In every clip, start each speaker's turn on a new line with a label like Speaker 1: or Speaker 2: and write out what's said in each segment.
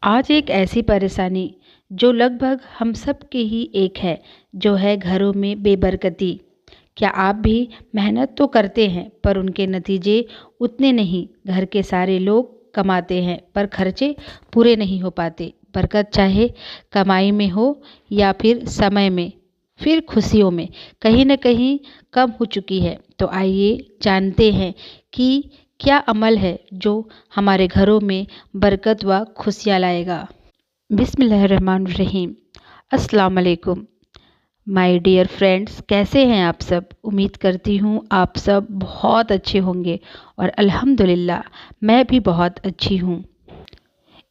Speaker 1: आज एक ऐसी परेशानी जो लगभग हम सब की ही एक है, जो है घरों में बेबरकती। क्या आप भी मेहनत तो करते हैं पर उनके नतीजे उतने नहीं। घर के सारे लोग कमाते हैं पर खर्चे पूरे नहीं हो पाते। बरकत चाहे कमाई में हो या फिर समय में, फिर खुशियों में कहीं न कहीं कम हो चुकी है। तो आइए जानते हैं कि क्या अमल है जो हमारे घरों में बरकत व खुशियाँ लाएगा। बिस्मिल्लाहिर्रहमानिर्रहीम। अस्सलाम वालेकुम माय डियर फ्रेंड्स, कैसे हैं आप सब। उम्मीद करती हूँ आप सब बहुत अच्छे होंगे और अल्हम्दुलिल्लाह मैं भी बहुत अच्छी हूँ।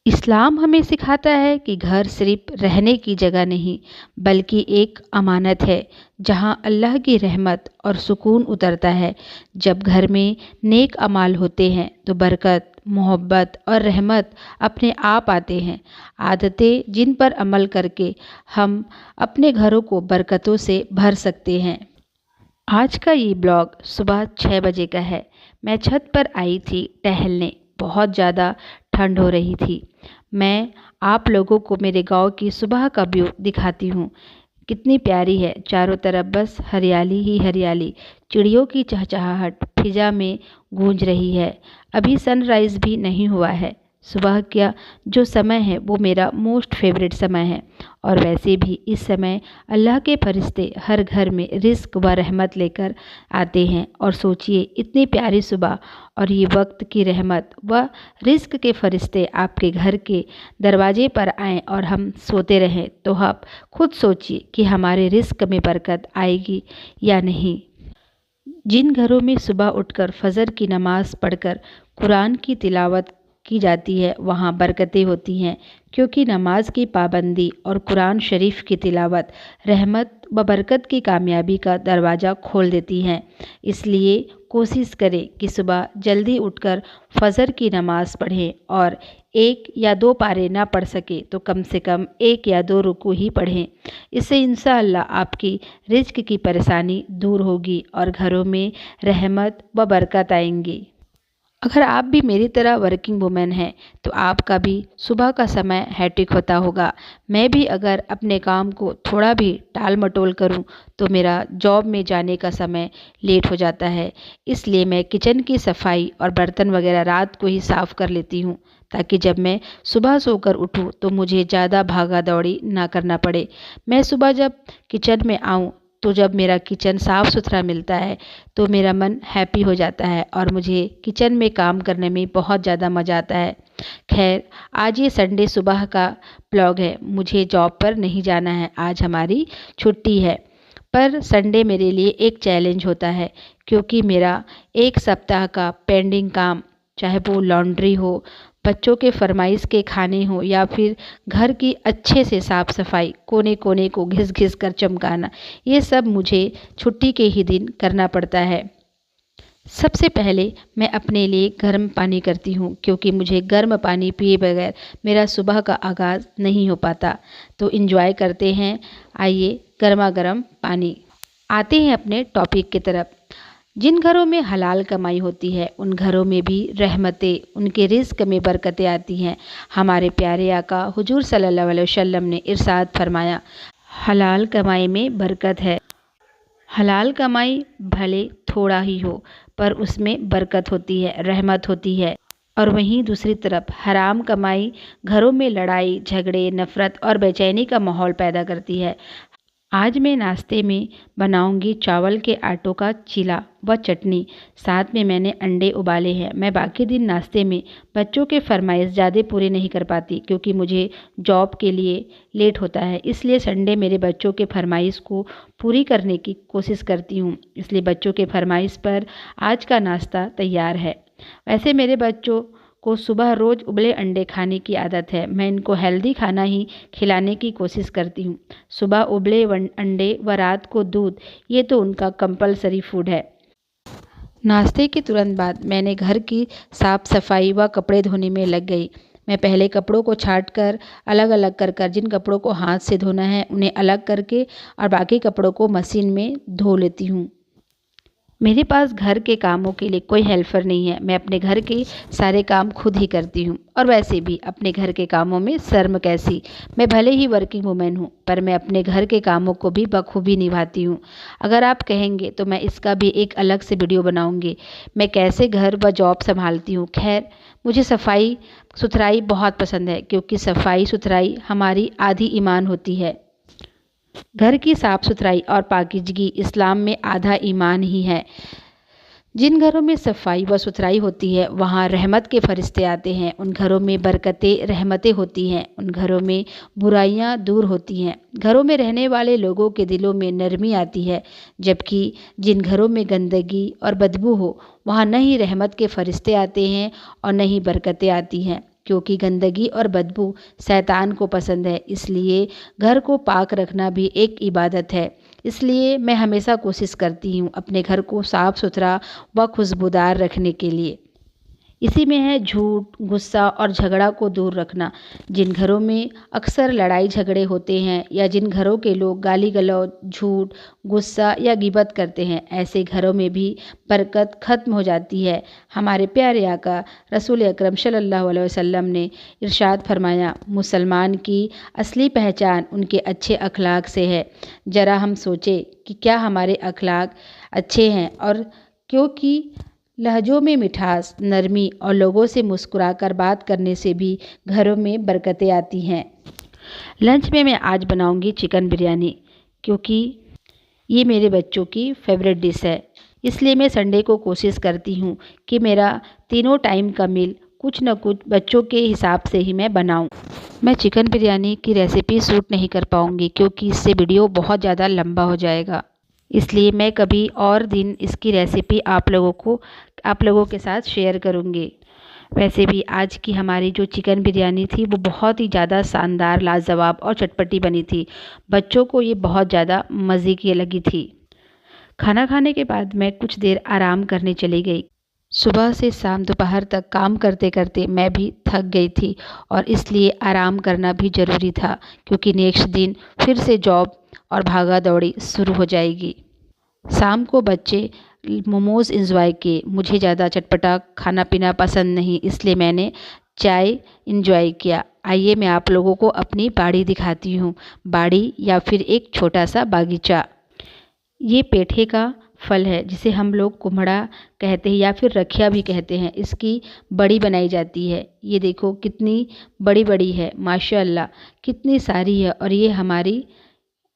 Speaker 1: इस्लाम हमें सिखाता है कि घर सिर्फ रहने की जगह नहीं बल्कि एक अमानत है जहाँ अल्लाह की रहमत और सुकून उतरता है। जब घर में नेक अमाल होते हैं तो बरकत, मोहब्बत और रहमत अपने आप आते हैं। आदतें जिन पर अमल करके हम अपने घरों को बरकतों से भर सकते हैं। आज का ये ब्लॉग सुबह 6 बजे का है। मैं छत पर आई थी टहलने। बहुत ज़्यादा ठंड हो रही थी। मैं आप लोगों को मेरे गांव की सुबह का व्यू दिखाती हूँ। कितनी प्यारी है, चारों तरफ बस हरियाली ही हरियाली। चिड़ियों की चहचहाहट फिजा में गूंज रही है। अभी सनराइज़ भी नहीं हुआ है। सुबह का जो समय है वो मेरा मोस्ट फेवरेट समय है। और वैसे भी इस समय अल्लाह के फरिश्ते हर घर में रिस्क व रहमत लेकर आते हैं। और सोचिए इतनी प्यारी सुबह और ये वक्त की रहमत व रिस्क के फरिश्ते आपके घर के दरवाजे पर आएँ और हम सोते रहें, तो आप खुद सोचिए कि हमारे रिस्क में बरकत आएगी या नहीं। जिन घरों में सुबह उठकर फजर की नमाज पढ़कर कुरान की तिलावत की जाती है वहाँ बरकतें होती हैं, क्योंकि नमाज की पाबंदी और कुरान शरीफ की तिलावत रहमत व बरकत की कामयाबी का दरवाज़ा खोल देती हैं। इसलिए कोशिश करें कि सुबह जल्दी उठकर फजर की नमाज पढ़ें और एक या दो पारे ना पढ़ सके तो कम से कम एक या दो रुकू ही पढ़ें। इससे इंशाअल्लाह आपकी रिज्क की परेशानी दूर होगी और घरों में रहमत व बरकत आएंगी। अगर आप भी मेरी तरह वर्किंग वुमेन हैं तो आपका भी सुबह का समय हैट्रिक होता होगा। मैं भी अगर अपने काम को थोड़ा भी टाल मटोल करूं तो मेरा जॉब में जाने का समय लेट हो जाता है। इसलिए मैं किचन की सफाई और बर्तन वगैरह रात को ही साफ़ कर लेती हूं, ताकि जब मैं सुबह सोकर उठूं तो मुझे ज़्यादा भागा दौड़ी ना करना पड़े। मैं सुबह जब किचन में आऊं तो जब मेरा किचन साफ़ सुथरा मिलता है तो मेरा मन हैप्पी हो जाता है और मुझे किचन में काम करने में बहुत ज़्यादा मज़ा आता है। खैर, आज ये संडे सुबह का ब्लॉग है। मुझे जॉब पर नहीं जाना है, आज हमारी छुट्टी है। पर संडे मेरे लिए एक चैलेंज होता है, क्योंकि मेरा एक सप्ताह का पेंडिंग काम, चाहे वो लॉन्ड्री हो, बच्चों के फरमाइश के खाने हो या फिर घर की अच्छे से साफ़ सफाई, कोने कोने को घिस घिस कर चमकाना, ये सब मुझे छुट्टी के ही दिन करना पड़ता है। सबसे पहले मैं अपने लिए गर्म पानी करती हूँ, क्योंकि मुझे गर्म पानी पिए बगैर मेरा सुबह का आगाज़ नहीं हो पाता। तो एंजॉय करते हैं, आइए गर्मा गर्म पानी। आते हैं अपने टॉपिक की तरफ। जिन घरों में हलाल कमाई होती है उन घरों में भी रहमतें, उनके रिज़्क में बरकतें आती हैं। हमारे प्यारे आका हुजूर सल्लल्लाहु अलैहि वसल्लम ने इरशाद फरमाया, हलाल कमाई में बरकत है। हलाल कमाई भले थोड़ा ही हो पर उसमें बरकत होती है, रहमत होती है। और वहीं दूसरी तरफ हराम कमाई घरों में लड़ाई झगड़े, नफ़रत और बेचैनी का माहौल पैदा करती है। आज मैं नाश्ते में बनाऊंगी चावल के आटों का चीला व चटनी। साथ में मैंने अंडे उबाले हैं। मैं बाकी दिन नाश्ते में बच्चों के फरमाइश ज़्यादा पूरे नहीं कर पाती, क्योंकि मुझे जॉब के लिए लेट होता है। इसलिए संडे मेरे बच्चों के फरमाइश को पूरी करने की कोशिश करती हूँ। इसलिए बच्चों के फरमाइश पर आज का नाश्ता तैयार है। वैसे मेरे बच्चों को सुबह रोज़ उबले अंडे खाने की आदत है। मैं इनको हेल्दी खाना ही खिलाने की कोशिश करती हूँ। सुबह उबले अंडे व रात को दूध, ये तो उनका कंपलसरी फूड है। नाश्ते के तुरंत बाद मैंने घर की साफ़ सफाई व कपड़े धोने में लग गई। मैं पहले कपड़ों को छाट कर अलग अलग कर जिन कपड़ों को हाथ से धोना है उन्हें अलग करके और बाकी कपड़ों को मशीन में धो लेती हूँ। मेरे पास घर के कामों के लिए कोई हेल्पर नहीं है। मैं अपने घर के सारे काम खुद ही करती हूँ। और वैसे भी अपने घर के कामों में शर्म कैसी। मैं भले ही वर्किंग वुमेन हूँ, पर मैं अपने घर के कामों को भी बखूबी निभाती हूँ। अगर आप कहेंगे तो मैं इसका भी एक अलग से वीडियो बनाऊँगी, मैं कैसे घर व जॉब संभालती हूँ। खैर, मुझे सफाई सुथराई बहुत पसंद है, क्योंकि सफाई सुथराई हमारी आधी ईमान होती है। घर की साफ सुथराई और पाकीज़गी इस्लाम में आधा ईमान ही है। जिन घरों में सफाई व सुथराई होती है, वहाँ रहमत के फरिश्ते आते हैं। उन घरों में बरकतें रहमतें होती हैं। उन घरों में बुराइयाँ दूर होती हैं। घरों में रहने वाले लोगों के दिलों में नरमी आती है। जबकि जिन घरों में गंदगी और बदबू हो, वहाँ न ही रहमत के फरिश्ते आते हैं और न ही बरकतें आती हैं, क्योंकि गंदगी और बदबू शैतान को पसंद है। इसलिए घर को पाक रखना भी एक इबादत है। इसलिए मैं हमेशा कोशिश करती हूँ अपने घर को साफ़ सुथरा व खुशबूदार रखने के लिए। इसी में है झूठ, गुस्सा और झगड़ा को दूर रखना। जिन घरों में अक्सर लड़ाई झगड़े होते हैं, या जिन घरों के लोग गाली गलौज, झूठ, गुस्सा या गिबत करते हैं, ऐसे घरों में भी बरकत ख़त्म हो जाती है। हमारे प्यारे आका रसूल अकरम सल्लल्लाहु अलैहि वसल्लम ने इरशाद फरमाया, मुसलमान की असली पहचान उनके अच्छे अखलाक से है। ज़रा हम सोचें कि क्या हमारे अखलाक अच्छे हैं, और क्योंकि लहजों में मिठास, नरमी और लोगों से मुस्कुराकर बात करने से भी घरों में बरकतें आती हैं। लंच में मैं आज बनाऊंगी चिकन बिरयानी, क्योंकि ये मेरे बच्चों की फेवरेट डिश है। इसलिए मैं संडे को कोशिश करती हूँ कि मेरा तीनों टाइम का मील कुछ न कुछ बच्चों के हिसाब से ही मैं बनाऊँ। मैं चिकन बिरयानी की रेसिपी शूट नहीं कर पाऊँगी, क्योंकि इससे वीडियो बहुत ज़्यादा लंबा हो जाएगा। इसलिए मैं कभी और दिन इसकी रेसिपी आप लोगों के साथ शेयर करूँगी। वैसे भी आज की हमारी जो चिकन बिरयानी थी, वो बहुत ही ज़्यादा शानदार, लाजवाब और चटपटी बनी थी। बच्चों को ये बहुत ज़्यादा मज़े की लगी थी। खाना खाने के बाद मैं कुछ देर आराम करने चली गई। सुबह से शाम दोपहर तक काम करते करते मैं भी थक गई थी, और इसलिए आराम करना भी ज़रूरी था, क्योंकि नेक्स्ट दिन फिर से जॉब और भागा दौड़ी शुरू हो जाएगी। शाम को बच्चे मोमोज़ इंजॉय किए। मुझे ज़्यादा चटपटा खाना पीना पसंद नहीं, इसलिए मैंने चाय इंजॉय किया। आइए मैं आप लोगों को अपनी बाड़ी दिखाती हूँ। बाड़ी या फिर एक छोटा सा बागीचा। ये पेठे का फल है, जिसे हम लोग कुम्हड़ा कहते हैं या फिर रखिया भी कहते हैं। इसकी बड़ी बनाई जाती है। ये देखो कितनी बड़ी बड़ी है, माशाअल्लाह कितनी सारी है। और ये हमारी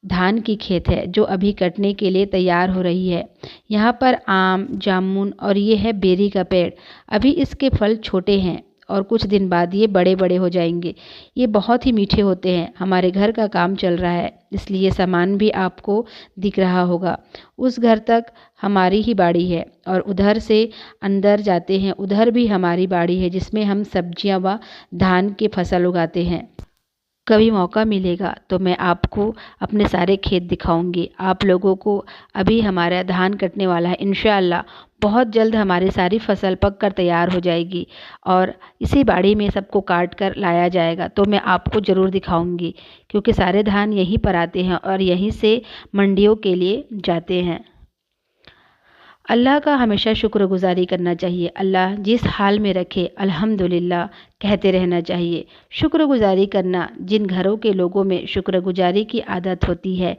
Speaker 1: धान की खेत है, जो अभी कटने के लिए तैयार हो रही है। यहाँ पर आम, जामुन और ये है बेरी का पेड़। अभी इसके फल छोटे हैं, और कुछ दिन बाद ये बड़े बड़े हो जाएंगे। ये बहुत ही मीठे होते हैं। हमारे घर का काम चल रहा है, इसलिए सामान भी आपको दिख रहा होगा। उस घर तक हमारी ही बाड़ी है, और उधर से अंदर जाते हैं, उधर भी हमारी बाड़ी है, जिसमें हम सब्जियां व धान की फसल उगाते हैं। कभी मौका मिलेगा तो मैं आपको अपने सारे खेत दिखाऊंगी। आप लोगों को अभी हमारा धान कटने वाला है, इंशाअल्लाह बहुत जल्द हमारी सारी फसल पक कर तैयार हो जाएगी, और इसी बाड़ी में सबको काट कर लाया जाएगा। तो मैं आपको ज़रूर दिखाऊंगी, क्योंकि सारे धान यहीं पर आते हैं और यहीं से मंडियों के लिए जाते हैं। अल्लाह का हमेशा शुक्रगुजारी करना चाहिए। अल्लाह जिस हाल में रखे, अल्हम्दुलिल्लाह कहते रहना चाहिए। शुक्रगुजारी करना, जिन घरों के लोगों में शुक्रगुजारी की आदत होती है,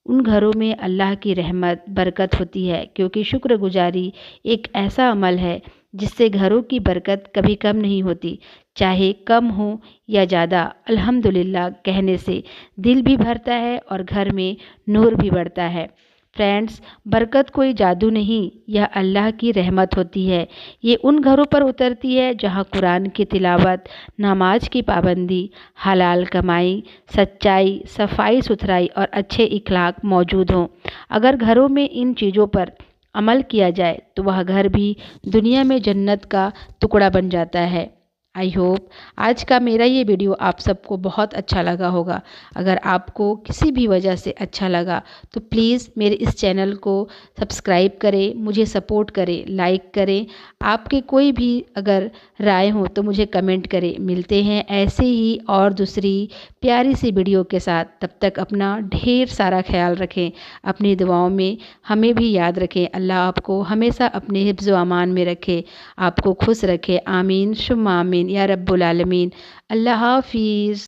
Speaker 1: उन घरों में अल्लाह की रहमत, बरकत होती है। क्योंकि शुक्रगुजारी एक ऐसा अमल है जिससे घरों की बरकत कभी कम नहीं होती। चाहे कम हो या ज़्यादा, अल्हम्दुलिल्लाह कहने से दिल भी भरता है और घर में नूर भी बढ़ता है। फ्रेंड्स, बरकत कोई जादू नहीं, यह अल्लाह की रहमत होती है। ये उन घरों पर उतरती है जहाँ कुरान की तिलावत, नमाज की पाबंदी, हलाल कमाई, सच्चाई, सफाई सुथराई और अच्छे इखलाक मौजूद हों। अगर घरों में इन चीज़ों पर अमल किया जाए तो वह घर भी दुनिया में जन्नत का टुकड़ा बन जाता है। आई होप आज का मेरा ये वीडियो आप सबको बहुत अच्छा लगा होगा। अगर आपको किसी भी वजह से अच्छा लगा तो प्लीज़ मेरे इस चैनल को सब्सक्राइब करें, मुझे सपोर्ट करें, लाइक करें। आपके कोई भी अगर राय हो तो मुझे कमेंट करें। मिलते हैं ऐसे ही और दूसरी प्यारी सी वीडियो के साथ। तब तक अपना ढेर सारा ख्याल रखें, अपनी दुआओं में हमें भी याद रखें। अल्लाह आपको हमेशा अपने हिफ्ज़ व अमान में रखे, आपको खुश रखे। आमीन शुम्मा आमीन या रब्बुल आलमीन। अल्लाह हाफ़िज़।